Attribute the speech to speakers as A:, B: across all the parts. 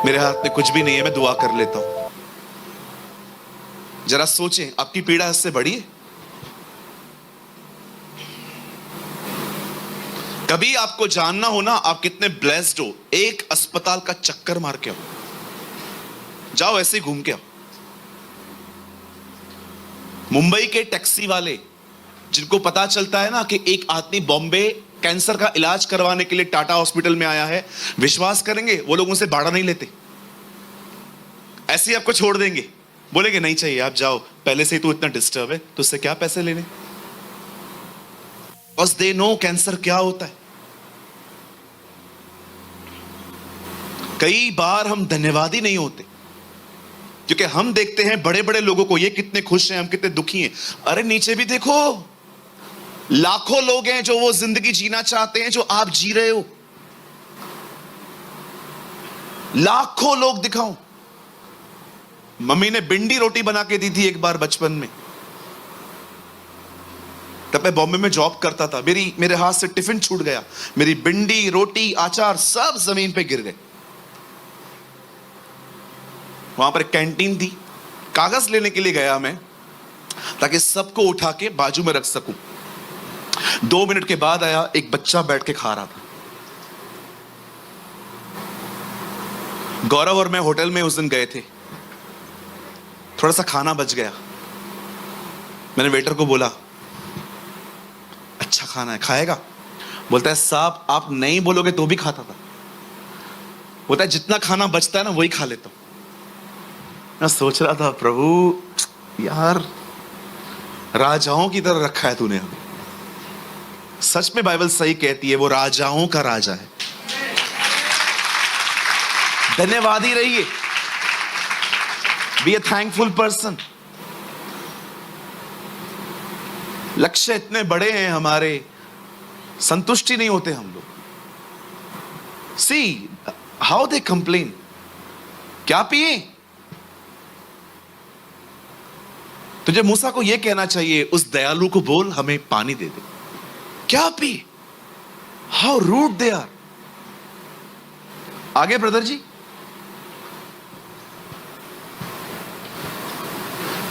A: मेरे हाथ में कुछ भी नहीं है, मैं दुआ कर लेता हूं। जरा सोचें, आपकी पीड़ा इससे बड़ी है? कभी आपको जानना हो ना आप कितने ब्लेस्ड हो, एक अस्पताल का चक्कर मार के आओ, जाओ ऐसे ही घूम के आओ। मुंबई के टैक्सी वाले जिनको पता चलता है ना कि एक आदमी बॉम्बे कैंसर का इलाज करवाने के लिए टाटा हॉस्पिटल में आया है, विश्वास करेंगे वो लोग उनसे भाड़ा नहीं लेते, ऐसे ही आपको छोड़ देंगे, बोलेंगे नहीं चाहिए आप जाओ, पहले से ही तू इतना डिस्टर्ब है तो उससे क्या पैसे लेने। बस दे नो कैंसर क्या होता है। कई बार हम धन्यवादी नहीं होते क्योंकि हम देखते हैं बड़े बड़े लोगों को, ये कितने खुश हैं, हम कितने दुखी हैं। अरे नीचे भी देखो, लाखों लोग हैं जो वो जिंदगी जीना चाहते हैं जो आप जी रहे हो। लाखों लोग दिखाओ। मम्मी ने भिंडी रोटी बना के दी थी एक बार बचपन में, तब मैं बॉम्बे में जॉब करता था, मेरे हाथ से टिफिन छूट गया, मेरी भिंडी रोटी अचार सब जमीन पे गिर गए। वहां पर एक कैंटीन थी, कागज लेने के लिए गया मैं ताकि सबको उठा के बाजू में रख सकूं। 2 मिनट के बाद आया, एक बच्चा बैठ के खा रहा था। गौरव और मैं होटल में उस दिन गए थे, थोड़ा सा खाना बच गया। मैंने वेटर को बोला अच्छा खाना है, खाएगा? बोलता है साहब आप नहीं बोलोगे तो भी खाता था। बोलता है जितना खाना बचता है ना वही खा लेता हूं। मैं सोच रहा था प्रभु यार राजाओं की तरह रखा है तूने हमें। सच में बाइबल सही कहती है वो राजाओं का राजा है। धन्यवादी रहिए, बी ए थैंकफुल पर्सन। लक्ष्य इतने बड़े हैं हमारे, संतुष्टि नहीं होते हम लोग। सी हाउ दे कंप्लेन, क्या पिए? तुझे मूसा को यह कहना चाहिए उस दयालु को बोल हमें पानी दे दे। क्या पी? How rude they are. आगे ब्रदर जी।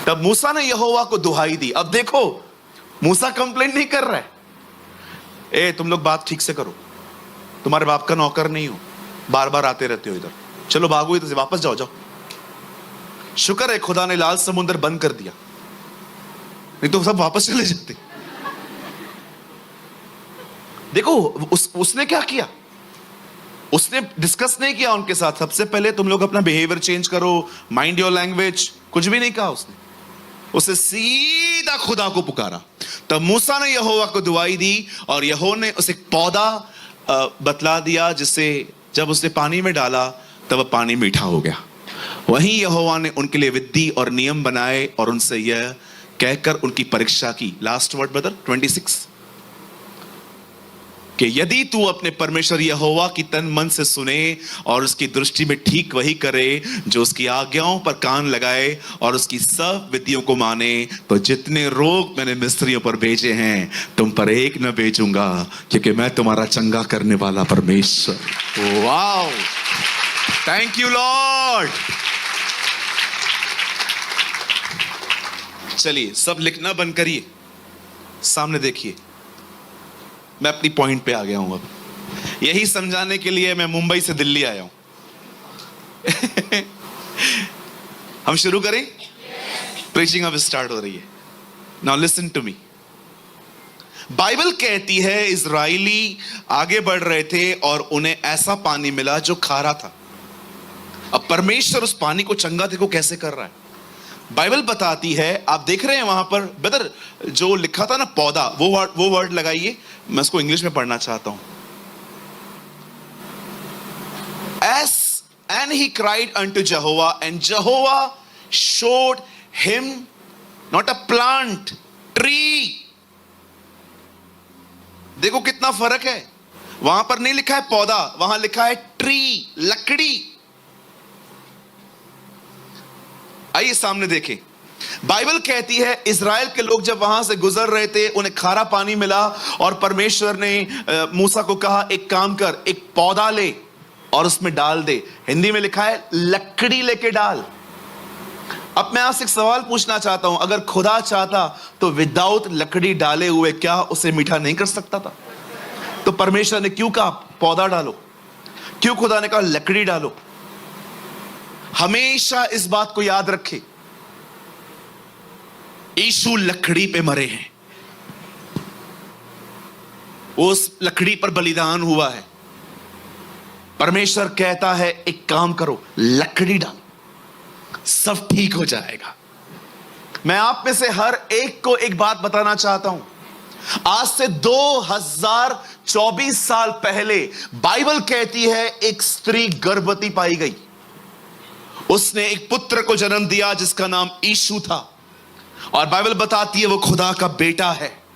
A: तब मूसा ने यहोवा को दुहाई दी। अब देखो मूसा कंप्लेंट नहीं कर रहा है, ए तुम लोग बात ठीक से करो, तुम्हारे बाप का नौकर नहीं हो, बार बार आते रहते हो इधर, चलो भागो इधर से, वापस जाओ जाओ। शुक्र है खुदा ने लाल समुद्र बंद कर दिया, नहीं तो सब वापस चले जाते। देखो उसने क्या किया, उसने डिस्कस नहीं किया उनके साथ। सबसे पहले तुम लोग अपना बिहेवियर चेंज करो, माइंड योर लैंग्वेज, कुछ भी नहीं कहा उसने सीधा खुदा को पुकारा। तब मूसा ने यहोवा को दुआई दी और यहोवा ने उसे एक पौधा बतला दिया जिसे जब उसने पानी में डाला तब पानी मीठा हो गया। वहीं यहोवा ने उनके लिए विधि और नियम बनाए और उनसे यह कहकर उनकी परीक्षा की। लास्ट वर्ड ब्रदर 26 कि यदि तू अपने परमेश्वर यहोवा की तन मन से सुने और उसकी दृष्टि में ठीक वही करे जो उसकी आज्ञाओं पर कान लगाए और उसकी सब विधियों को माने, तो जितने रोग मैंने मिस्रियों पर भेजे हैं तुम पर एक न भेजूंगा, क्योंकि मैं तुम्हारा चंगा करने वाला परमेश्वर। Wow, thank you Lord. चलिए सब लिखना बंद करिए, सामने देखिए। मैं अपनी पॉइंट पे आ गया हूं। अब यही समझाने के लिए मैं मुंबई से दिल्ली आया हूं। हम शुरू करें? प्रीचिंग अब स्टार्ट हो रही है। Now listen to me. Bible कहती है इजराइली आगे बढ़ रहे थे और उन्हें ऐसा पानी मिला जो खारा था। अब परमेश्वर उस पानी को चंगा देखो कैसे कर रहा है। बाइबल बताती है, आप देख रहे हैं वहां पर ब्रदर जो लिखा था ना पौधा, वो वर्ड लगाइए, मैं उसको इंग्लिश में पढ़ना चाहता हूं। And he cried unto Jehovah, and Jehovah showed him not a plant, tree. देखो कितना फर्क है, वहां पर नहीं लिखा है पौधा, वहां लिखा है ट्री, लकड़ी। आइए सामने देखें। बाइबल कहती है इजराइल के लोग जब वहां से गुजर रहे थे उन्हें खारा पानी मिला और परमेश्वर ने मूसा को कहा एक काम कर, एक पौधा ले और उसमें डाल दे। हिंदी में लिखा है लकड़ी लेके डाल। अब मैं आपसे एक सवाल पूछना चाहता हूं, अगर खुदा चाहता तो विदाउट लकड़ी डाले हुए क्या उसे मीठा नहीं कर सकता था? तो परमेश्वर ने क्यों कहा पौधा डालो? क्यों खुदा ने कहा लकड़ी डालो? हमेशा इस बात को याद रखें, यीशु लकड़ी पे मरे हैं, उस लकड़ी पर बलिदान हुआ है। परमेश्वर कहता है एक काम करो, लकड़ी डालो, सब ठीक हो जाएगा। मैं आप में से हर एक को एक बात बताना चाहता हूं। आज से 2024 साल पहले बाइबल कहती है एक स्त्री गर्भवती पाई गई, उसने एक पुत्र को जन्म दिया जिसका नाम यीशु था, और बाइबल बताती है वो खुदा का बेटा है।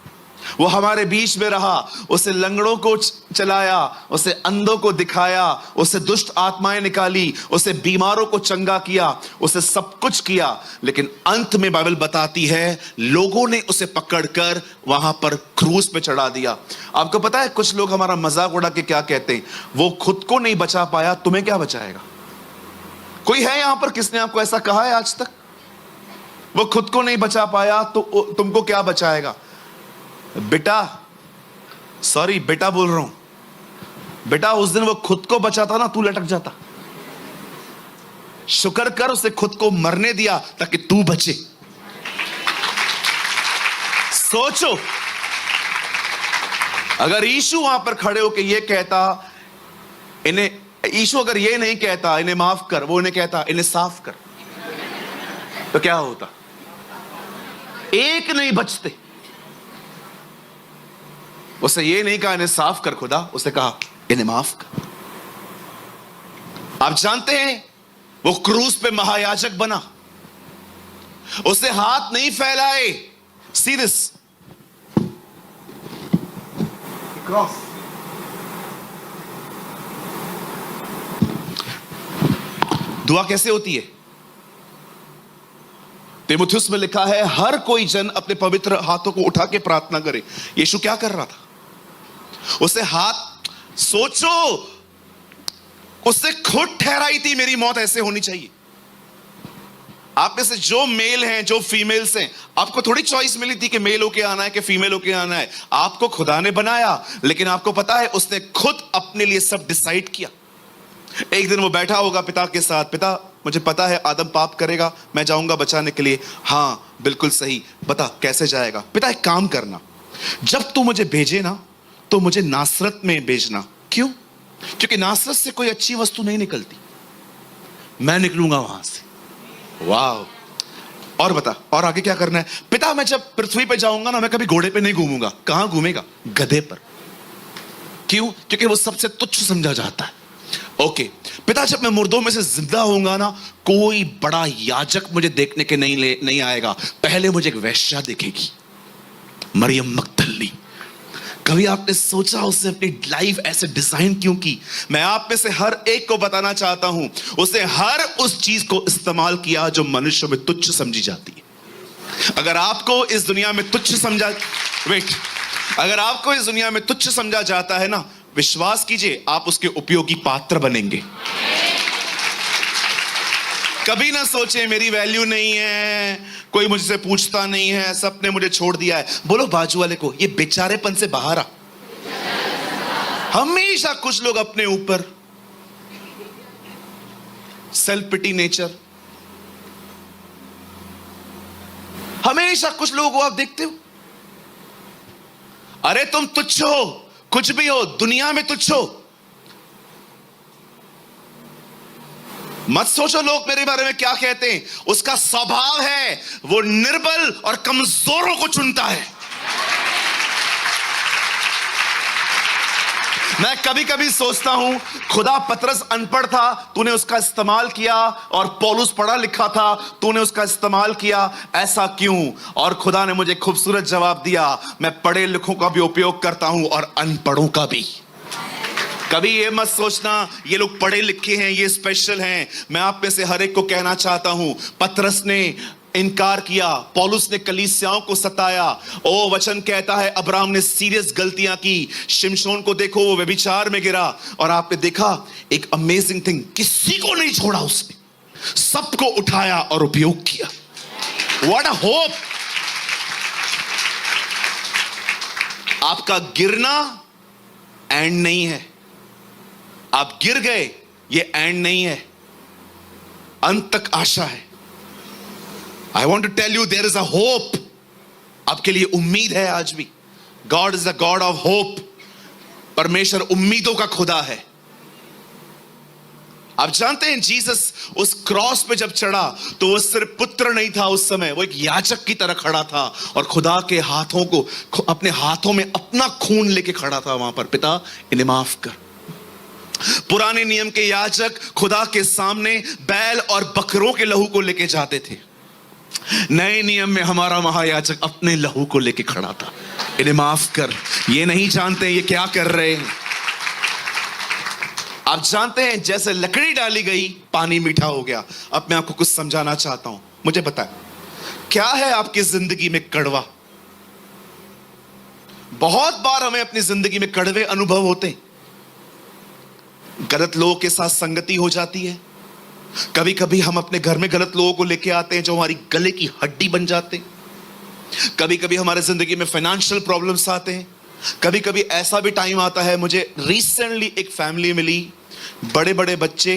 A: वो हमारे बीच में रहा, उसे लंगड़ों को चलाया, उसे अंधों को दिखाया, उसे दुष्ट आत्माएं निकाली, उसे बीमारों को चंगा किया, उसे सब कुछ किया। लेकिन अंत में बाइबल बताती है लोगों ने उसे पकड़कर वहां पर क्रूस पे चढ़ा दिया। आपको पता है कुछ लोग हमारा मजाक उड़ा के क्या कहते हैं, वो खुद को नहीं बचा पाया, तुम्हें क्या बचाएगा? कोई है यहां पर किसने आपको ऐसा कहा है आज तक? वो खुद को नहीं बचा पाया तो तुमको क्या बचाएगा? बेटा, सॉरी बेटा बोल रहा हूं, बेटा उस दिन वो खुद को बचाता ना, तू लटक जाता। शुक्र कर उसे खुद को मरने दिया ताकि तू बचे। सोचो, अगर यीशु वहां पर खड़े होकर ये कहता, इन्हें यीशु अगर ये नहीं कहता इन्हें माफ कर, वो इन्हें कहता इन्हें साफ कर, तो क्या होता? एक नहीं बचते। उसे ये नहीं कहा इन्हें साफ कर खुदा, उसे कहा इन्हें माफ कर। आप जानते हैं वो क्रूस पे महायाजक बना, उसे हाथ नहीं फैलाए, सी दिस क्रॉस। दुआ कैसे होती है? तीमुथियुस में लिखा है हर कोई जन अपने पवित्र हाथों को उठा के प्रार्थना करे। यीशु क्या कर रहा था? उसे हाथ, सोचो, उससे खुद ठहराई थी मेरी मौत ऐसे होनी चाहिए। आप में से जो मेल हैं, जो फीमेल्स हैं, आपको थोड़ी चॉइस मिली थी कि मेल होके आना है कि फीमेल होके आना है। आपको खुदा ने बनाया, लेकिन आपको पता है उसने खुद अपने लिए सब डिसाइड किया। एक दिन वो बैठा होगा पिता के साथ, पिता मुझे पता है आदम पाप करेगा, मैं जाऊंगा बचाने के लिए। हाँ बिल्कुल सही, बता कैसे जाएगा? पिता एक काम करना, जब तू मुझे भेजे ना तो मुझे नासरत में भेजना। क्यों? क्योंकि नासरत से कोई अच्छी वस्तु नहीं निकलती, मैं निकलूंगा वहां से। वाह! और बता और आगे क्या करना है? पिता मैं जब पृथ्वी पे जाऊंगा ना, मैं कभी घोड़े पे नहीं घूमूंगा। कहां घूमेगा? गधे पर। क्यों? क्योंकि वो सबसे तुच्छ समझा जाता है। ओके पिता, जब मैं मुर्दों में से जिंदा होऊंगा ना, कोई बड़ा याजक मुझे देखने के नहीं आएगा, पहले मुझे एक वेश्या दिखेगी, मरियम मगदली। कभी आपने सोचा उसने अपनी लाइफ ऐसे डिजाइन क्यों की? मैं आप में से हर एक को बताना चाहता हूं, उसने हर उस चीज को इस्तेमाल किया जो मनुष्य में तुच्छ समझी जाती है। अगर आपको इस दुनिया में तुच्छ समझा अगर आपको इस दुनिया में तुच्छ समझा जाता है ना, विश्वास कीजिए आप उसके उपयोगी पात्र बनेंगे। कभी ना सोचे मेरी वैल्यू नहीं है, कोई मुझसे पूछता नहीं है, सबने मुझे छोड़ दिया है। बोलो बाजू वाले को, ये बेचारेपन से बाहर आ। हमेशा कुछ लोग अपने ऊपर, सेल्फ पिटी नेचर, हमेशा कुछ लोगों को आप देखते हो, अरे तुम तुच्छ हो, कुछ भी हो, दुनिया में तुच्छ हो। मत सोचो लोग मेरे बारे में क्या कहते हैं। उसका स्वभाव है वो निर्बल और कमजोरों को चुनता है। मैं कभी कभी सोचता हूं, खुदा पतरस अनपढ़ था, तूने उसका इस्तेमाल किया, और पौलुस पढ़ा लिखा था, तूने उसका इस्तेमाल किया। ऐसा क्यों? और खुदा ने मुझे खूबसूरत जवाब दिया, मैं पढ़े लिखों का भी उपयोग करता हूं और अनपढ़ों का भी। कभी ये मत सोचना ये लोग पढ़े लिखे हैं, ये स्पेशल हैं। मैं आप में से हर एक को कहना चाहता हूं, पतरस ने इनकार किया, पौलुस ने कलीसियाओं को सताया। ओ वचन कहता है अब्राहम ने सीरियस गलतियां की। शिमशोन को देखो, वो व्यभिचार में गिरा, और आपने देखा एक अमेजिंग थिंग, किसी को नहीं छोड़ा उसने, सबको उठाया और उपयोग किया। What a hope. आपका गिरना एंड नहीं है, आप गिर गए, ये एंड नहीं है, अंत तक आशा है। I want to tell you there is a hope. आपके लिए उम्मीद है आज भी। God is a God of hope. परमेश्वर उम्मीदों का खुदा है। आप जानते हैं जीसस उस क्रॉस पे जब चढ़ा तो वो सिर्फ पुत्र नहीं था, उस समय वो एक याजक की तरह खड़ा था और खुदा के हाथों को अपने हाथों में अपना खून लेके खड़ा था वहां पर, पिता इन्हें माफ कर। पुराने नियम के याजक खुदा के सामने बैल और बकरों के लहू को लेके जाते थे। नए नियम में हमारा महायाजक अपने लहू को लेके खड़ा था, इन्हें माफ कर। ये नहीं जानते ये क्या कर रहे हैं। आप जानते हैं जैसे लकड़ी डाली गई पानी मीठा हो गया। अब मैं आपको कुछ समझाना चाहता हूं, मुझे बताएं क्या है आपकी जिंदगी में कड़वा। बहुत बार हमें अपनी जिंदगी में कड़वे अनुभव होते हैं। गलत लोगों के साथ संगति हो जाती है, कभी कभी हम अपने घर में गलत लोगों को लेके आते हैं जो हमारी गले की हड्डी बन जाते हैं, कभी कभी हमारे जिंदगी में फाइनेंशियल प्रॉब्लम्स आते हैं, कभी कभी ऐसा भी टाइम आता है। मुझे रिसेंटली एक फैमिली मिली, बड़े बड़े बच्चे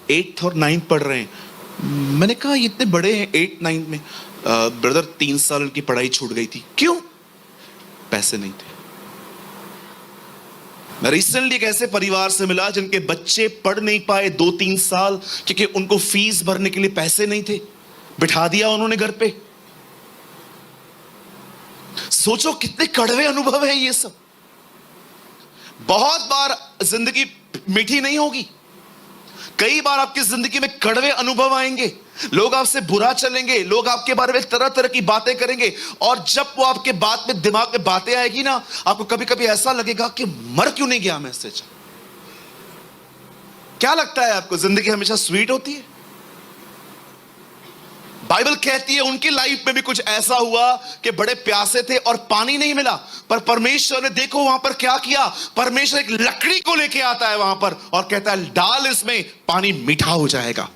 A: 8th और 9th पढ़ रहे हैं। मैंने कहा ये इतने बड़े हैं 8th 9th में। ब्रदर 3 साल उनकी पढ़ाई छूट गई थी। क्यों? पैसे नहीं थे। मैं रिसेंटली एक ऐसे परिवार से मिला जिनके बच्चे पढ़ नहीं पाए 2-3 साल क्योंकि उनको फीस भरने के लिए पैसे नहीं थे, बिठा दिया उन्होंने घर पे। सोचो कितने कड़वे अनुभव है ये सब। बहुत बार जिंदगी मीठी नहीं होगी, कई बार आपकी जिंदगी में कड़वे अनुभव आएंगे। लोग आपसे बुरा चलेंगे, लोग आपके बारे में तरह तरह की बातें करेंगे, और जब वो आपके बात में दिमाग में बातें आएगी ना, आपको कभी कभी ऐसा लगेगा कि मर क्यों नहीं गया मैं इससे। क्या लगता है आपको जिंदगी हमेशा स्वीट होती है? बाइबल कहती है उनकी लाइफ में भी कुछ ऐसा हुआ कि बड़े प्यासे थे और पानी नहीं मिला, पर परमेश्वर ने देखो वहां पर क्या किया। परमेश्वर एक लकड़ी को लेके आता है वहां पर और कहता है डाल इसमें, पानी मीठा हो जाएगा।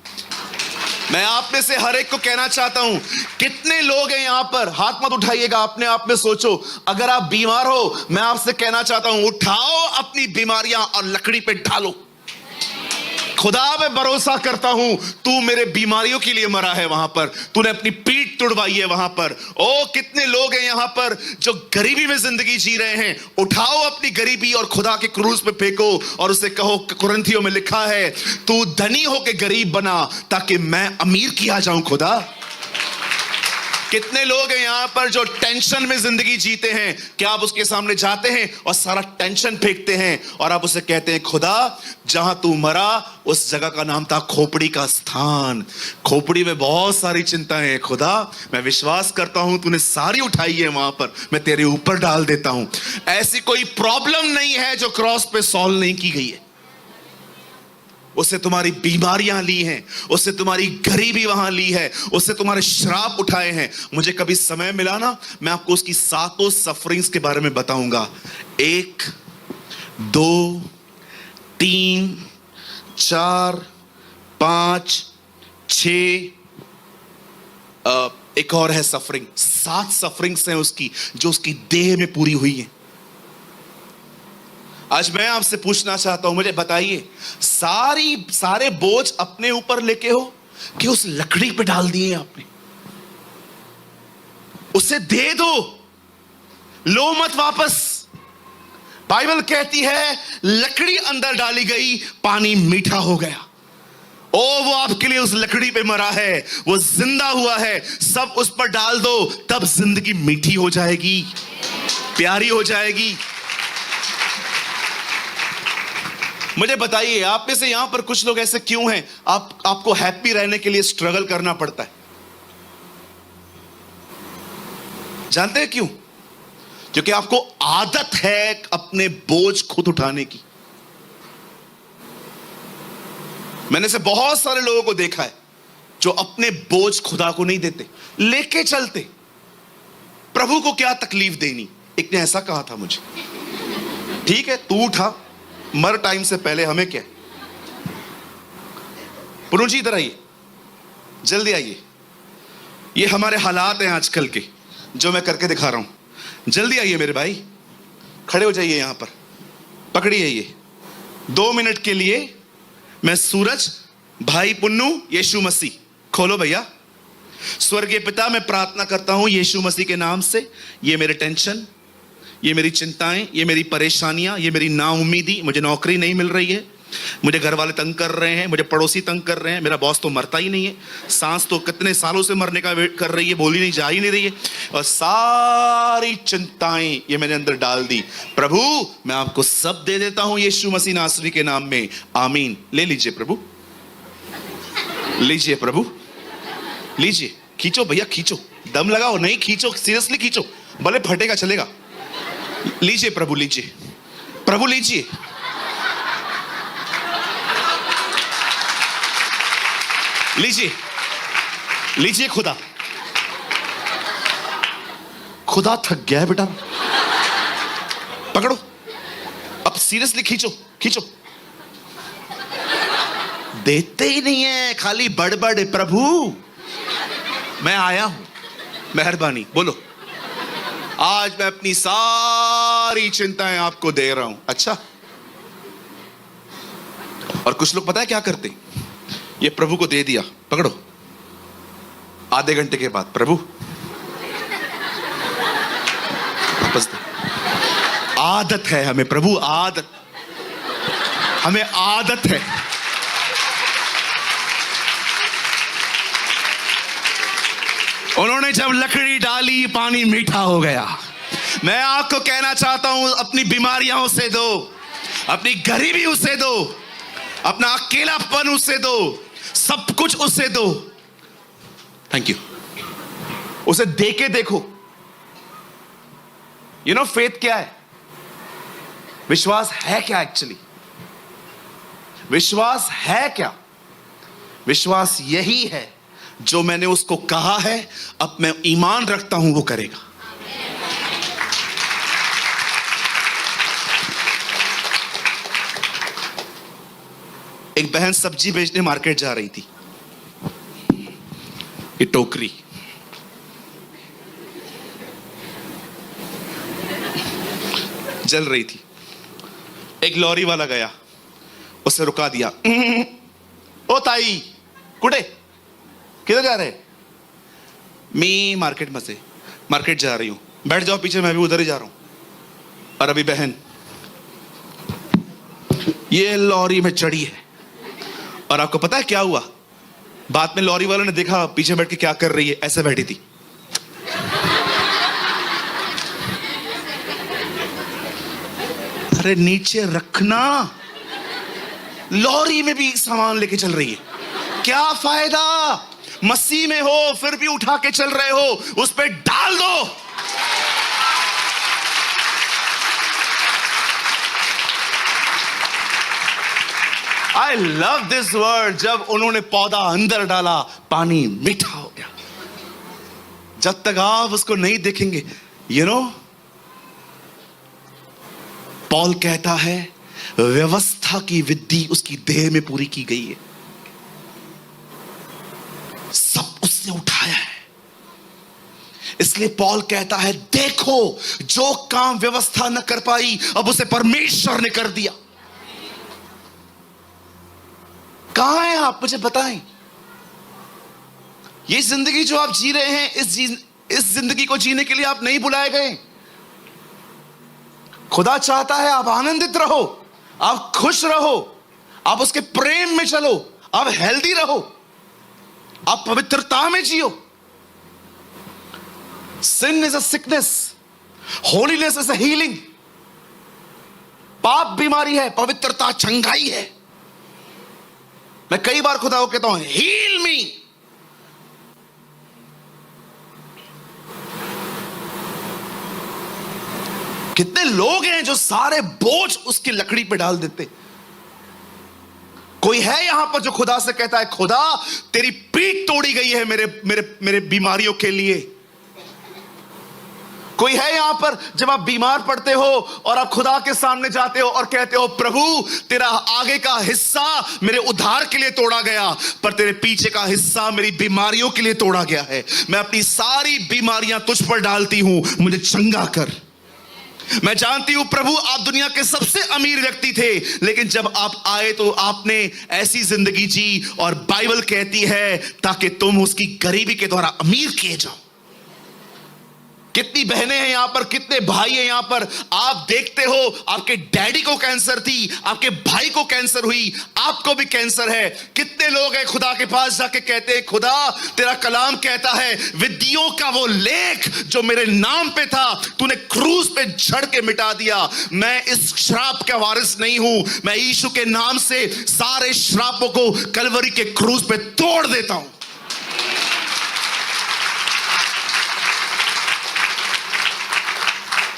A: मैं आप में से हर एक को कहना चाहता हूं, कितने लोग हैं यहां पर, हाथ मत उठाइएगा, अपने आप में सोचो। अगर आप बीमार हो, मैं आपसे कहना चाहता हूं उठाओ अपनी बीमारियां और लकड़ी पे डालो। खुदा मैं भरोसा करता हूं तू मेरे बीमारियों के लिए मरा है, वहां पर तूने अपनी पीठ तुड़वाई है वहां पर। ओ कितने लोग हैं यहां पर जो गरीबी में जिंदगी जी रहे हैं। उठाओ अपनी गरीबी और खुदा के क्रूस पे फेंको और उसे कहो, कुरिन्थियों में लिखा है तू धनी होके गरीब बना ताकि मैं अमीर किया जाऊं खुदा। कितने लोग हैं यहां पर जो टेंशन में जिंदगी जीते हैं। क्या आप उसके सामने जाते हैं और सारा टेंशन फेंकते हैं और आप उसे कहते हैं खुदा जहां तू मरा उस जगह का नाम था खोपड़ी का स्थान। खोपड़ी में बहुत सारी चिंताएं हैं खुदा, मैं विश्वास करता हूं तूने सारी उठाई है वहां पर, मैं तेरे ऊपर डाल देता हूं। ऐसी कोई प्रॉब्लम नहीं है जो क्रॉस पे सॉल्व नहीं की गई है। उससे तुम्हारी बीमारियां ली हैं, उससे तुम्हारी गरीबी वहां ली है, उससे तुम्हारे श्राप उठाए हैं। मुझे कभी समय मिला ना, मैं आपको उसकी 7 सफरिंग्स के बारे में बताऊंगा। 1 2 3 4 5 6 एक और है सफरिंग, 7 सफरिंग्स हैं उसकी जो उसकी देह में पूरी हुई है। आज मैं आपसे पूछना चाहता हूं, मुझे बताइए सारे बोझ अपने ऊपर लेके हो कि उस लकड़ी पे डाल दिए आपने? उसे दे दो, लो मत वापस। बाइबल कहती है लकड़ी अंदर डाली गई, पानी मीठा हो गया। ओ वो आपके लिए उस लकड़ी पे मरा है, वो जिंदा हुआ है, सब उस पर डाल दो, तब जिंदगी मीठी हो जाएगी, प्यारी हो जाएगी। मुझे बताइए आप में से यहां पर कुछ लोग ऐसे क्यों हैं, आपको हैप्पी रहने के लिए स्ट्रगल करना पड़ता है? जानते हैं क्यों? क्योंकि आपको आदत है अपने बोझ खुद उठाने की। मैंने से बहुत सारे लोगों को देखा है, जो अपने बोझ खुदा को नहीं देते, लेके चलते। प्रभु को क्या तकलीफ देनी। एक ने ऐसा कहा था मुझे, ठीक है तू उठा, मर टाइम से पहले, हमें क्या। पुनः जी इधर आइए, जल्दी आइए। ये हमारे हालात हैं आजकल के, जो मैं करके दिखा रहा हूं। जल्दी आइए मेरे भाई, खड़े हो जाइए यहां पर, पकड़िए ये 2 मिनट के लिए। मैं सूरज, भाई पुन्नू, यीशु मसीह। खोलो भैया। स्वर्गीय पिता, मैं प्रार्थना करता हूं यीशु मसीह के नाम से, ये मेरे टेंशन, ये मेरी चिंताएं, ये मेरी परेशानियां, ये मेरी नाउम्मीदी, मुझे नौकरी नहीं मिल रही है, मुझे घर वाले तंग कर रहे हैं, मुझे पड़ोसी तंग कर रहे हैं, मेरा बॉस तो मरता ही नहीं है, सांस तो कितने सालों से मरने का वेट कर रही है, बोली नहीं, जा ही नहीं रही है, और सारी चिंताएं ये मैंने अंदर डाल दी। प्रभु मैं आपको सब दे देता हूं यीशु मसीह नासरी के नाम में, आमीन। ले लीजिए प्रभु, लीजिए प्रभु, लीजिए। खींचो भैया, खींचो, दम लगाओ, नहीं खींचो, सीरियसली खींचो, भले फटेगा चलेगा। लीजिए प्रभु, लीजिए प्रभु, लीजिए। लीजिए, लीजिए। खुदा, खुदा थक गया है बेटा, पकड़ो अब, सीरियसली खींचो, खींचो। देते ही नहीं है, खाली बड़बड़। प्रभु मैं आया हूं, मेहरबानी बोलो। आज मैं अपनी सारी चिंताएं आपको दे रहा हूं। अच्छा, और कुछ लोग पता है क्या करते, ये प्रभु को दे दिया, पकड़ो, आधे घंटे के बाद प्रभु वापस दे। आदत है हमें प्रभु, आदत, हमें आदत है। उन्होंने जब लकड़ी डाली, पानी मीठा हो गया। मैं आपको कहना चाहता हूं, अपनी बीमारियां उसे दो, अपनी गरीबी उसे दो, अपना अकेलापन उसे दो, सब कुछ उसे दो। Thank you. उसे दे के देखो। यू नो फेथ क्या है, विश्वास है क्या एक्चुअली, विश्वास है क्या। विश्वास यही है, जो मैंने उसको कहा है, अब मैं ईमान रखता हूं वो करेगा। एक बहन सब्जी बेचने मार्केट जा रही थी, ये टोकरी, जल रही थी। एक लॉरी वाला गया, उसे रुका दिया। ओ ताई कुड़े, किधर जा रहे? मैं मार्केट में से, मार्केट जा रही हूं। बैठ जाओ पीछे, मैं भी उधर ही जा रहा हूं। और अभी बहन ये लॉरी में चढ़ी है, और आपको पता है क्या हुआ? बाद में लॉरी वालों ने देखा पीछे बैठ के क्या कर रही है, ऐसे बैठी थी। अरे नीचे रखना, लॉरी में भी सामान लेके चल रही है, क्या फायदा? मसीह में हो फिर भी उठा के चल रहे हो, उस पे डाल दो। I love this word. जब उन्होंने पौधा अंदर डाला, पानी मीठा हो गया। जब तक आप उसको नहीं देखेंगे, यू नो, पॉल कहता है व्यवस्था की विधि उसकी देह में पूरी की गई है, सब उसने उठाया है। इसलिए पॉल कहता है देखो, जो काम व्यवस्था न कर पाई, अब उसे परमेश्वर ने कर दिया। कहां हैं आप, मुझे बताएं। ये जिंदगी जो आप जी रहे हैं, इस जिंदगी को जीने के लिए आप नहीं बुलाए गए। खुदा चाहता है आप आनंदित रहो, आप खुश रहो, आप उसके प्रेम में चलो, आप हेल्दी रहो, आप पवित्रता में जियो। Sin is a sickness, holiness is a healing. पाप बीमारी है, पवित्रता चंगाई है। मैं कई बार खुदा को कहता हूं हील मी। कितने लोग हैं जो सारे बोझ उसकी लकड़ी पे डाल देते। कोई है यहां पर जो खुदा से कहता है, खुदा तेरी पीठ तोड़ी गई है मेरे मेरे मेरे बीमारियों के लिए? कोई है यहां पर जब आप बीमार पड़ते हो और आप खुदा के सामने जाते हो और कहते हो, प्रभु तेरा आगे का हिस्सा मेरे उद्धार के लिए तोड़ा गया, पर तेरे पीछे का हिस्सा मेरी बीमारियों के लिए तोड़ा गया है। मैं अपनी सारी बीमारियां तुझ पर डालती हूं, मुझे चंगा कर। मैं जानती हूं प्रभु आप दुनिया के सबसे अमीर व्यक्ति थे, लेकिन जब आप आए तो आपने ऐसी जिंदगी जी, और बाइबल कहती है ताकि तुम उसकी गरीबी के द्वारा अमीर किए जाओ। कितनी बहनें हैं यहां पर, कितने भाई हैं यहां पर, आप देखते हो आपके डैडी को कैंसर थी, आपके भाई को कैंसर हुई, आपको भी कैंसर है। कितने लोग हैं खुदा के पास जाके कहते हैं, खुदा तेरा कलाम कहता है विधियों का वो लेख जो मेरे नाम पे था तूने क्रूस पे झड़ के मिटा दिया। मैं इस श्राप का वारिस नहीं हूं, मैं यीशु के नाम से सारे श्रापों को कलवरी के क्रूस पे तोड़ देता हूं।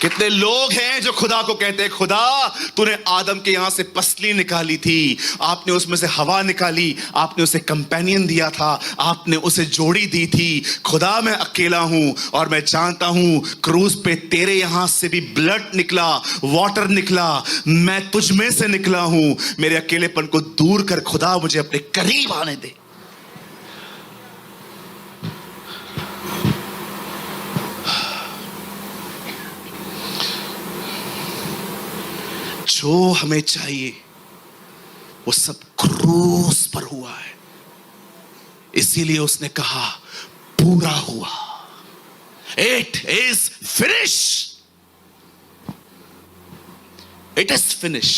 A: कितने लोग हैं जो खुदा को कहते हैं, खुदा तूने आदम के यहां से पसली निकाली थी, आपने उसमें से हवा निकाली, आपने उसे कंपेनियन दिया था, आपने उसे जोड़ी दी थी। खुदा मैं अकेला हूं और मैं जानता हूं क्रूस पे तेरे यहां से भी ब्लड निकला, वाटर निकला, मैं तुझ में से निकला हूं। मेरे अकेलेपन को दूर कर खुदा, मुझे अपने करीब आने दे। जो हमें चाहिए वो सब क्रूस पर हुआ है, इसीलिए उसने कहा पूरा हुआ, it is finish, it is finish.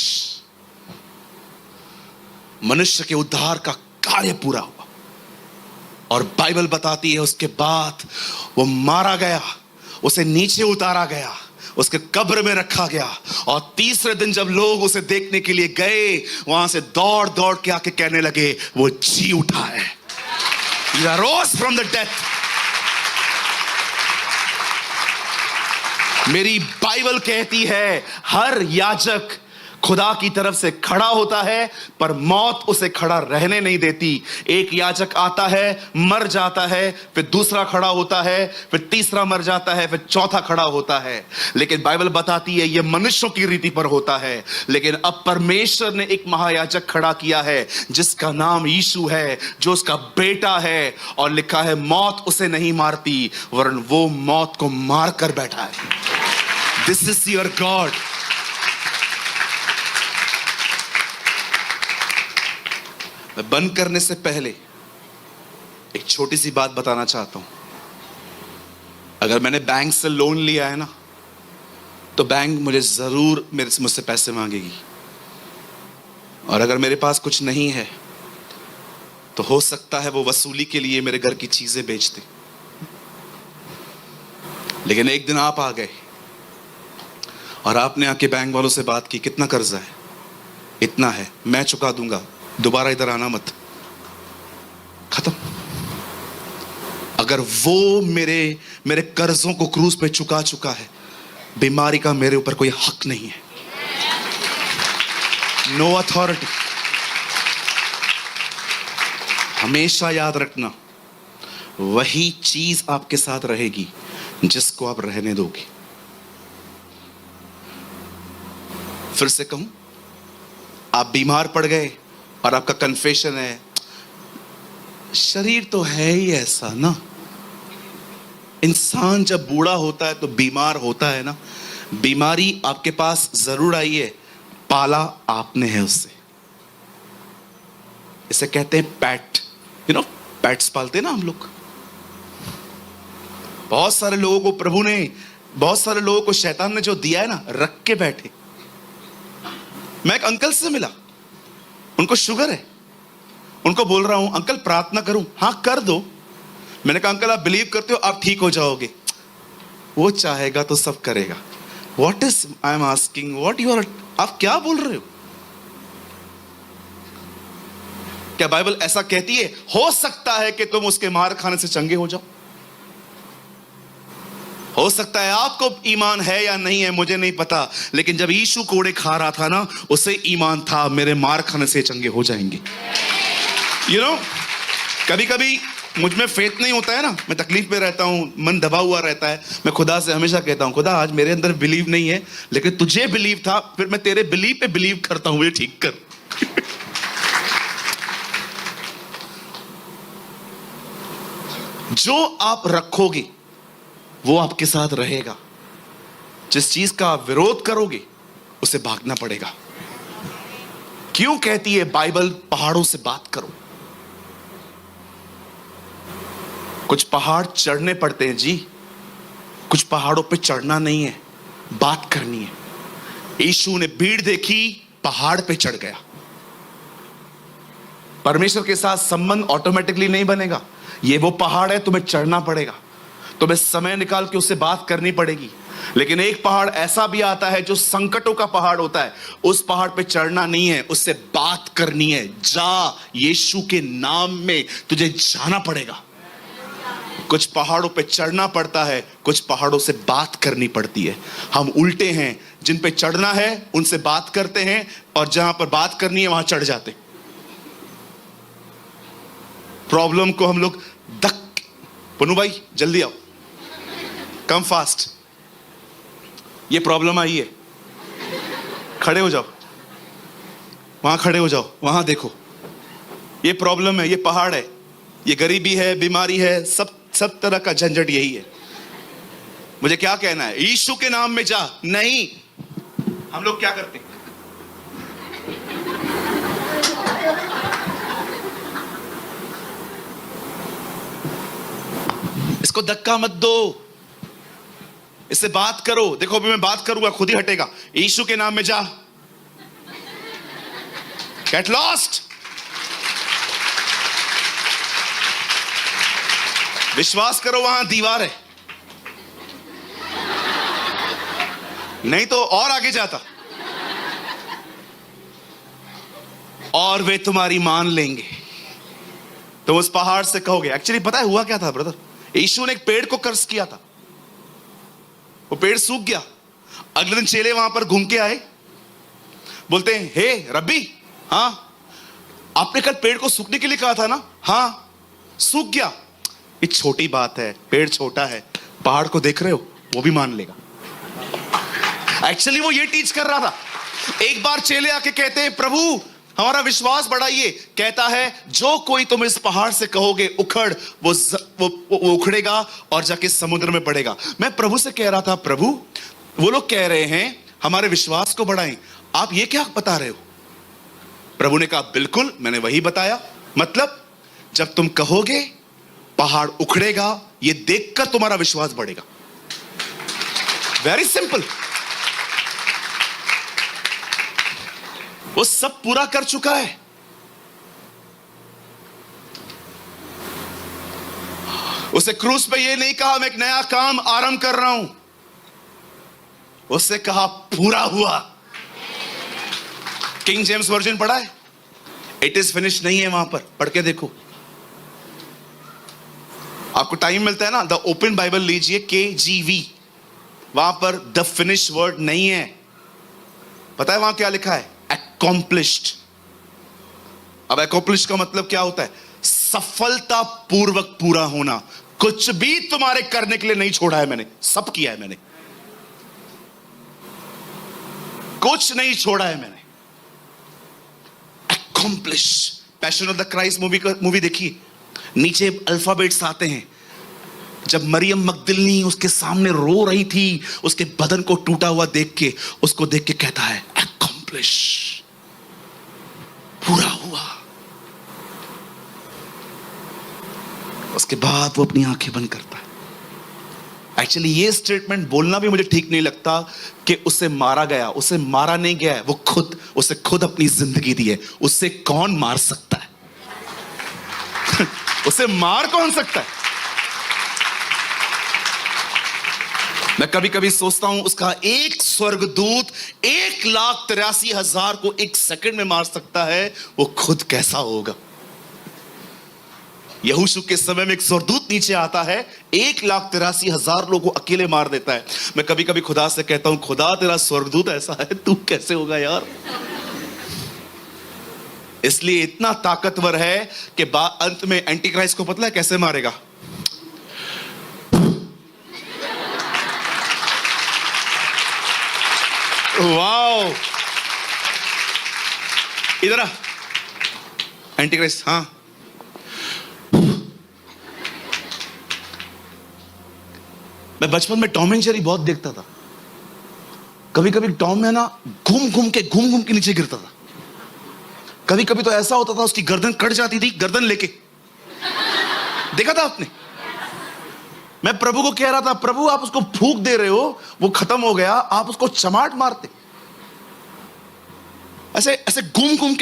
A: मनुष्य के उद्धार का कार्य पूरा हुआ, और बाइबल बताती है उसके बाद वो मारा गया, उसे नीचे उतारा गया, उसके कब्र में रखा गया, और तीसरे दिन जब लोग उसे देखने के लिए गए, वहां से दौड़ दौड़ के आके कहने लगे वो जी उठा है, he arose from the death। मेरी बाइबल कहती है हर याजक खुदा की तरफ से खड़ा होता है, पर मौत उसे खड़ा रहने नहीं देती। एक याजक आता है, मर जाता है, फिर दूसरा खड़ा होता है, फिर तीसरा मर जाता है, फिर चौथा खड़ा होता है। लेकिन बाइबल बताती है यह मनुष्यों की रीति पर होता है, लेकिन अब परमेश्वर ने एक महायाजक खड़ा किया है जिसका नाम यीशु है, जो उसका बेटा है, और लिखा है मौत उसे नहीं मारती, वरन वो मौत को मार कर बैठा है। This is your God. मैं बंद करने से पहले एक छोटी सी बात बताना चाहता हूं। अगर मैंने बैंक से लोन लिया है ना, तो बैंक मुझे जरूर मुझसे पैसे मांगेगी, और अगर मेरे पास कुछ नहीं है तो हो सकता है वो वसूली के लिए मेरे घर की चीजें बेच दे। लेकिन एक दिन आप आ गए और आपने आके बैंक वालों से बात की, कितना कर्जा है? इतना है, मैं चुका दूंगा, दोबारा इधर आना मत, खत्म। अगर वो मेरे कर्जों को क्रूस पे चुका चुका है, बीमारी का मेरे ऊपर कोई हक नहीं है, नो अथॉरिटी। हमेशा याद रखना, वही चीज आपके साथ रहेगी जिसको आप रहने दोगे। फिर से कहूं, आप बीमार पड़ गए और आपका कन्फेशन है, शरीर तो है ही ऐसा ना, इंसान जब बूढ़ा होता है तो बीमार होता है ना। बीमारी आपके पास जरूर आई है, पाला आपने है उससे। इसे कहते हैं पैट, पैट्स पालते ना हम लोग। बहुत सारे लोगों को प्रभु ने, बहुत सारे लोगों को शैतान ने जो दिया है ना, रख के बैठे। मैं एक अंकल से मिला, उनको शुगर है, उनको बोल रहा हूं अंकल प्रार्थना करूं? हाँ कर दो। मैंने कहा अंकल आप बिलीव करते हो आप ठीक हो जाओगे? वो चाहेगा तो सब करेगा। What is, I am asking what you are, आप क्या बोल रहे हो? क्या बाइबल ऐसा कहती है हो सकता है कि तुम उसके मार खाने से चंगे हो जाओ? हो सकता है आपको ईमान है या नहीं है मुझे नहीं पता, लेकिन जब यीशु कोड़े खा रहा था ना, उसे ईमान था मेरे मार खाने से चंगे हो जाएंगे। कभी कभी मुझ में फेथ नहीं होता है ना, मैं तकलीफ में रहता हूं, मन दबा हुआ रहता है, मैं खुदा से हमेशा कहता हूं, खुदा आज मेरे अंदर बिलीव नहीं है, लेकिन तुझे बिलीव था, फिर मैं तेरे बिलीव पे बिलीव करता हूं, मुझे ठीक कर। जो आप रखोगे वो आपके साथ रहेगा, जिस चीज का आप विरोध करोगे उसे भागना पड़ेगा। क्यों कहती है बाइबल पहाड़ों से बात करो? कुछ पहाड़ चढ़ने पड़ते हैं जी, कुछ पहाड़ों पे चढ़ना नहीं है, बात करनी है। यीशु ने भीड़ देखी, पहाड़ पे चढ़ गया। परमेश्वर के साथ संबंध ऑटोमेटिकली नहीं बनेगा, ये वो पहाड़ है, तुम्हें चढ़ना पड़ेगा, तुम्हें समय निकाल के उससे बात करनी पड़ेगी। लेकिन एक पहाड़ ऐसा भी आता है जो संकटों का पहाड़ होता है, उस पहाड़ पे चढ़ना नहीं है, उससे बात करनी है। जा, यीशु के नाम में तुझे जाना पड़ेगा। कुछ पहाड़ों पे चढ़ना पड़ता है, कुछ पहाड़ों से बात करनी पड़ती है। हम उल्टे हैं, जिन पे चढ़ना है उनसे बात करते हैं, और जहां पर बात करनी है वहां चढ़ जाते। प्रॉब्लम को हम लोग पुनू भाई जल्दी आओ, कम फास्ट, ये प्रॉब्लम आई है, खड़े हो जाओ, वहां खड़े हो जाओ, वहां देखो, ये प्रॉब्लम है, ये पहाड़ है, ये गरीबी है, बीमारी है, सब तरह का झंझट यही है। मुझे क्या कहना है? यीशु के नाम में जा। नहीं, हम लोग क्या करते हैं? इसको धक्का मत दो, इससे बात करो। देखो अभी मैं बात करूंगा, खुद ही हटेगा। यीशु के नाम में जा, गेट लॉस्ट। विश्वास करो वहां दीवार है, नहीं तो और आगे जाता, और वे तुम्हारी मान लेंगे। तो उस पहाड़ से कहोगे। एक्चुअली पता है हुआ क्या था ब्रदर? यीशु ने एक पेड़ को कर्ज किया था, वो पेड़ सूख गया। अगले दिन चेले वहां पर घूम के आए, बोलते हैं, हे रब्बी, हाँ आपने कल पेड़ को सूखने के लिए कहा था ना? हाँ, सूख गया। ये छोटी बात है, पेड़ छोटा है, पहाड़ को देख रहे हो, वो भी मान लेगा। एक्चुअली वो ये टीच कर रहा था। एक बार चेले आके कहते हैं, प्रभु हमारा विश्वास बढ़ाइए। कहता है, जो कोई तुम इस पहाड़ से कहोगे उखड़, वो उखड़ेगा और जाके समुद्र में पड़ेगा। मैं प्रभु से कह रहा था, प्रभु वो लोग कह रहे हैं हमारे विश्वास को बढ़ाएं, आप ये क्या बता रहे हो? प्रभु ने कहा, बिल्कुल मैंने वही बताया। मतलब जब तुम कहोगे पहाड़ उखड़ेगा, ये देखकर तुम्हारा विश्वास बढ़ेगा। Very simple. वो सब पूरा कर चुका है। उसे क्रूस पे ये नहीं कहा मैं एक नया काम आरंभ कर रहा हूं, उससे कहा पूरा हुआ। किंग जेम्स वर्जन पढ़ा है? इट इज फिनिश नहीं है वहां पर, पढ़ के देखो। आपको टाइम मिलता है ना, द ओपन बाइबल लीजिए, KGV, वहां पर द फिनिश वर्ड नहीं है। पता है वहां क्या लिखा है? accomplished। अब accomplished का मतलब क्या होता है? सफलता पूर्वक पूरा होना। कुछ भी तुम्हारे करने के लिए नहीं छोड़ा है मैंने, सब किया है मैंने, कुछ नहीं छोड़ा है मैंने। accomplish। Passion of the Christ movie देखिए, नीचे अल्फाबेट्स आते हैं। जब मरियम मगदलिनी उसके सामने रो रही थी, उसके बदन को टूटा हुआ देख के, उसको देख के कहता है accomplish, पूरा हुआ। उसके बाद वो अपनी आंखें बंद करता है। एक्चुअली ये स्टेटमेंट बोलना भी मुझे ठीक नहीं लगता कि उसे मारा गया। उसे मारा नहीं गया है, वो उसे खुद अपनी जिंदगी दी है। उससे कौन मार सकता है? उसे मार कौन सकता है? मैं कभी कभी सोचता हूं, उसका एक स्वर्गदूत 1,83,000 को एक सेकंड में मार सकता है, वो खुद कैसा होगा? यहोशू के समय में एक स्वर्गदूत नीचे आता है, 1,83,000 लोगों को अकेले मार देता है। मैं कभी कभी खुदा से कहता हूं, खुदा तेरा स्वर्गदूत ऐसा है, तू कैसे होगा यार। इसलिए इतना ताकतवर है कि अंत में एंटी क्राइस्ट को पता है कैसे मारेगा। वाओ, इधर आ एंटी क्राइस्ट। हाँ, मैं बचपन में टॉम एंड जेरी बहुत देखता था। कभी कभी टॉम में ना घूम घूम के नीचे गिरता था। कभी कभी तो ऐसा होता था उसकी गर्दन कट जाती थी, गर्दन लेके। देखा था आपने? मैं प्रभु को कह रहा था, प्रभु आप उसको फूंक दे रहे हो, वो खत्म हो गया, आप उसको चमाट मारते। ऐसे ऐसे घूम घूम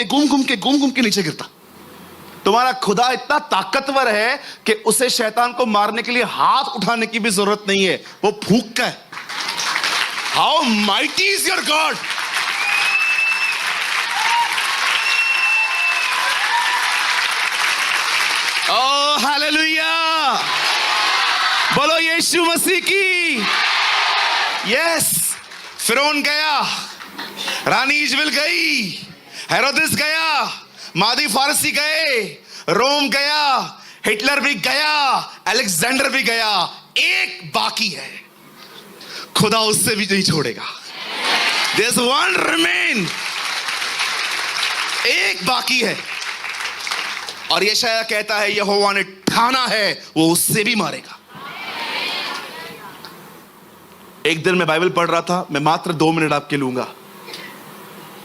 A: के नीचे गिरता। तुम्हारा खुदा इतना ताकतवर है कि उसे शैतान को मारने के लिए हाथ उठाने की भी जरूरत नहीं है, वो फूंक का है। How mighty is your God. Oh hallelujah, बोलो यीशु मसीह की। यस, फिरौन गया, रानी इजबेल गई, हेरोदेस गया, मादी फारसी गए, रोम गया, हिटलर भी गया, अलेक्जेंडर भी गया, एक बाकी है। खुदा उससे भी नहीं छोड़ेगा। There's one remain, एक बाकी है। और यशायाह कहता है, यहोवा ने ठाना है, वो उससे भी मारेगा। एक दिन मैं बाइबल पढ़ रहा था, मैं मात्र 2 मिनट आपके लूंगा।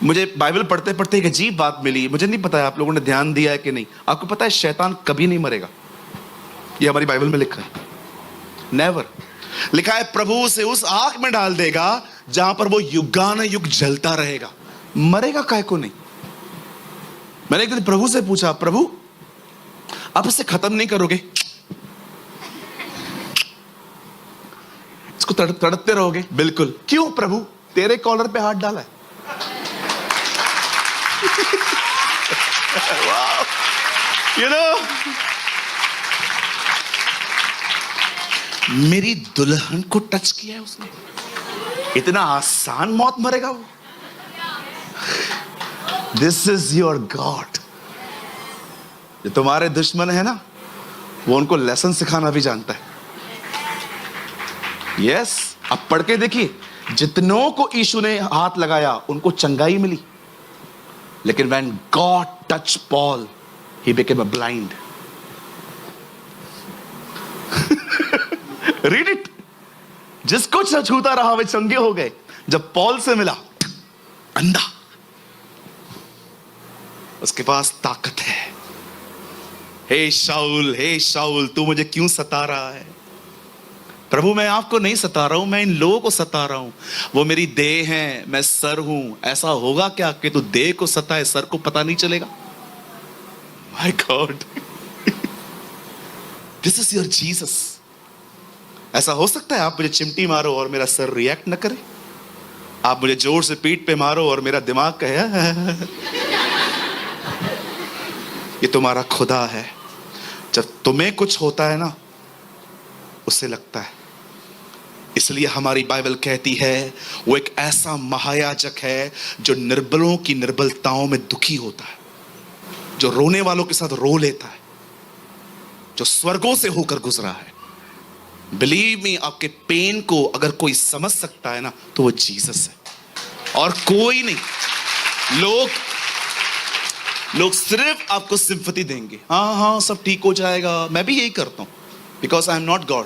A: मुझे बाइबल पढ़ते पढ़ते एक अजीब बात मिली। मुझे नहीं पता है आप लोगों ने ध्यान दिया है कि नहीं। आपको पता है शैतान कभी नहीं मरेगा, ये हमारी बाइबल में लिखा है। नेवर। लिखा है प्रभु उसे उस आग में डाल देगा जहां पर वो युगानुयुग जलता रहेगा। मरेगा काहे को नहीं। मैंने एक दिन प्रभु से पूछा, प्रभु आप इसे खत्म नहीं करोगे? इसको तड़पते रहोगे? बिल्कुल। क्यों प्रभु? तेरे कॉलर पे हाथ डाला है। Wow. You know, मेरी दुल्हन को टच किया है उसने। इतना आसान मौत मरेगा वो? This is your God. जो तुम्हारे दुश्मन है ना, वो उनको लेसन सिखाना भी जानता है। यस, अब पढ़ के देखिए, जितनों को यीशु ने हाथ लगाया उनको चंगाई मिली, लेकिन when God touched Paul, he became a blind. Read it. जिसको छूता रहा वे चंगे हो गए। जब पॉल से मिला, अंधा। उसके पास ताकत है। हे शाऊल तू मुझे क्यों सता रहा है? प्रभु मैं आपको नहीं सता रहा हूं, मैं इन लोगों को सता रहा हूं। वो मेरी देह है, मैं सर हूं। ऐसा होगा क्या कि तू देह को सताए, सर को पता नहीं चलेगा? My God, this is your Jesus. ऐसा हो सकता है आप मुझे चिमटी मारो और मेरा सर रिएक्ट न करे? आप मुझे जोर से पीठ पे मारो और मेरा दिमाग कहे ये तुम्हारा खुदा है। जब तुम्हें कुछ होता है ना, उससे लगता है। इसलिए हमारी बाइबल कहती है वो एक ऐसा महायाजक है जो निर्बलों की निर्बलताओं में दुखी होता है, जो रोने वालों के साथ रो लेता है, जो स्वर्गों से होकर गुजरा है। बिलीव मी, आपके पेन को अगर कोई समझ सकता है ना, तो वो जीसस है और कोई नहीं। लोग सिर्फ आपको सिंपैथी देंगे, हाँ सब ठीक हो जाएगा। मैं भी यही करता हूं, because I am not God.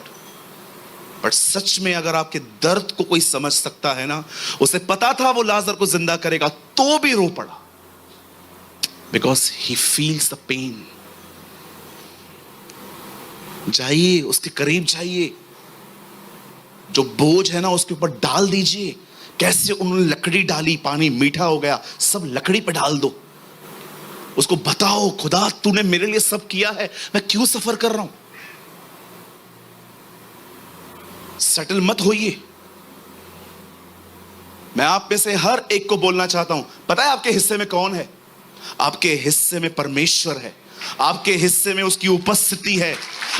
A: But सच में अगर आपके दर्द को कोई समझ सकता है ना, उसे पता था वो लाजर को जिंदा करेगा तो भी रो पड़ा, because he feels the pain. जाइए, उसके करीब जाइए, जो बोझ है ना उसके ऊपर डाल दीजिए। कैसे उन्होंने लकड़ी डाली, पानी मीठा हो गया, सब लकड़ी पे डाल दो। उसको बताओ, खुदा तूने मेरे लिए सब किया है, मैं क्यों सफर कर रहा हूं। सेटल मत होइए। मैं आप में से हर एक को बोलना चाहता हूं, पता है आपके हिस्से में कौन है? आपके हिस्से में परमेश्वर है। आपके हिस्से में उसकी उपस्थिति है,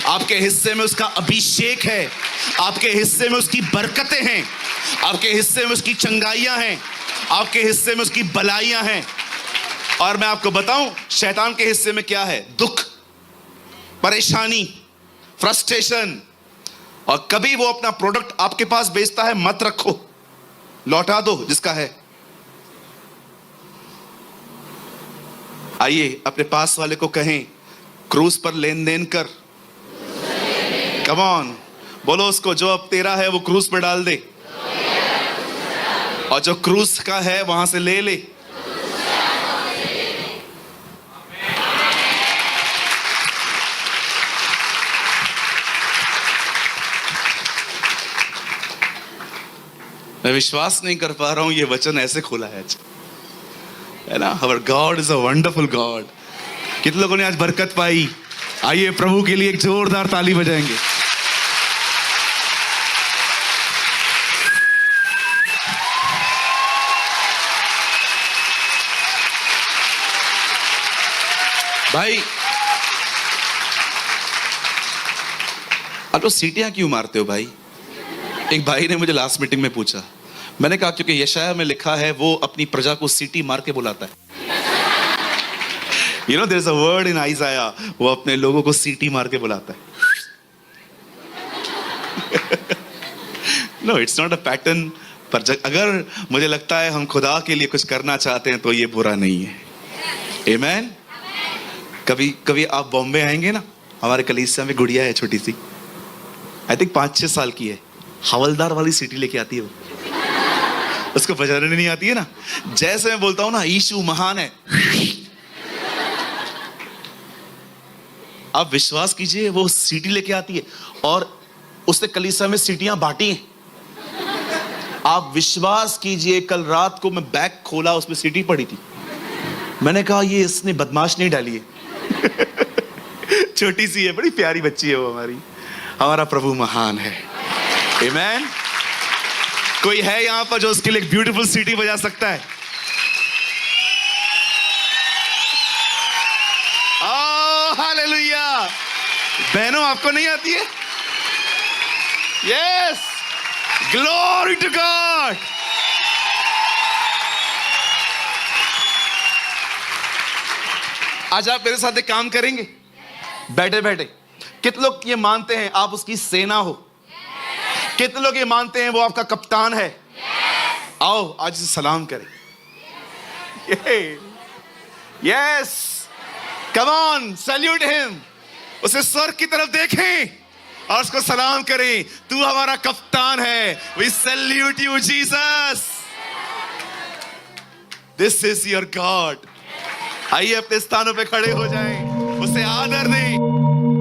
A: आपके हिस्से में उसका अभिषेक है, आपके हिस्से में उसकी बरकतें हैं, आपके हिस्से में उसकी चंगाइयां हैं, आपके हिस्से में उसकी भलाइयां हैं। और मैं आपको बताऊं शैतान के हिस्से में क्या है? दुख, परेशानी, फ्रस्ट्रेशन। और कभी वो अपना प्रोडक्ट आपके पास बेचता है, मत रखो, लौटा दो जिसका है। आइए अपने पास वाले को कहें, क्रूस पर लेन देन कर। कम ऑन, बोलो उसको, जो अब तेरा है वो क्रूस पर डाल दे, और जो क्रूस का है वहां से ले ले। मैं विश्वास नहीं कर पा रहा हूं ये वचन ऐसे खुला है ना। Our God is a wonderful God. कितने लोगों ने आज बरकत पाई? आइए प्रभु के लिए एक जोरदार ताली बजाएंगे। भाई आप लोग सीटियां क्यों मारते हो भाई? एक भाई ने मुझे लास्ट मीटिंग में पूछा। मैंने कहा क्योंकि यशाया में लिखा है वो अपनी प्रजा को सीटी मार के बुलाता है। You know there is a word in Isaiah, वो अपने लोगों को सीटी मार के बुलाता है। No, it's not a pattern। पर अगर मुझे लगता है हम खुदा के लिए कुछ करना चाहते हैं तो ये बुरा नहीं है। Amen। कभी कभी आप बॉम्बे आएंगे ना, हमारे कलीसिया में गुड़िया है छोटी सी, आई थिंक 5-6 साल की है, हवलदार वाली सीटी लेके आती है वो। उसको बजाने नहीं आती है ना। जैसे मैं बोलता हूं ना यीशु महान है, आप विश्वास कीजिए वो सीटी लेके आती है। और उसने कलीसिया में सीटियां बांटी हैं। आप विश्वास कीजिए कल रात को मैं बैग खोला, उसमें सीटी पड़ी थी। मैंने कहा ये इसने बदमाश नहीं डाली है। छोटी सी है, बड़ी प्यारी बच्ची है वो हमारी। हमारा प्रभु महान है। आमीन। कोई है यहां पर जो उसके लिए एक ब्यूटीफुल सीटी बजा सकता है? Oh hallelujah. बहनों आपको नहीं आती है? Yes, glory to God. आज आप मेरे साथ एक काम करेंगे बैठे बैठे। कितने लोग ये मानते हैं आप उसकी सेना हो? कितने लोग ये मानते हैं वो आपका कप्तान है? आओ आज सलाम करें। Yes, come on, salute him. उसे स्वर्ग की तरफ देखें और उसको सलाम करें। तू हमारा कप्तान है। We salute you Jesus. This is your God. आइए अपने स्थानों पे खड़े हो जाएं, उसे आदर दें।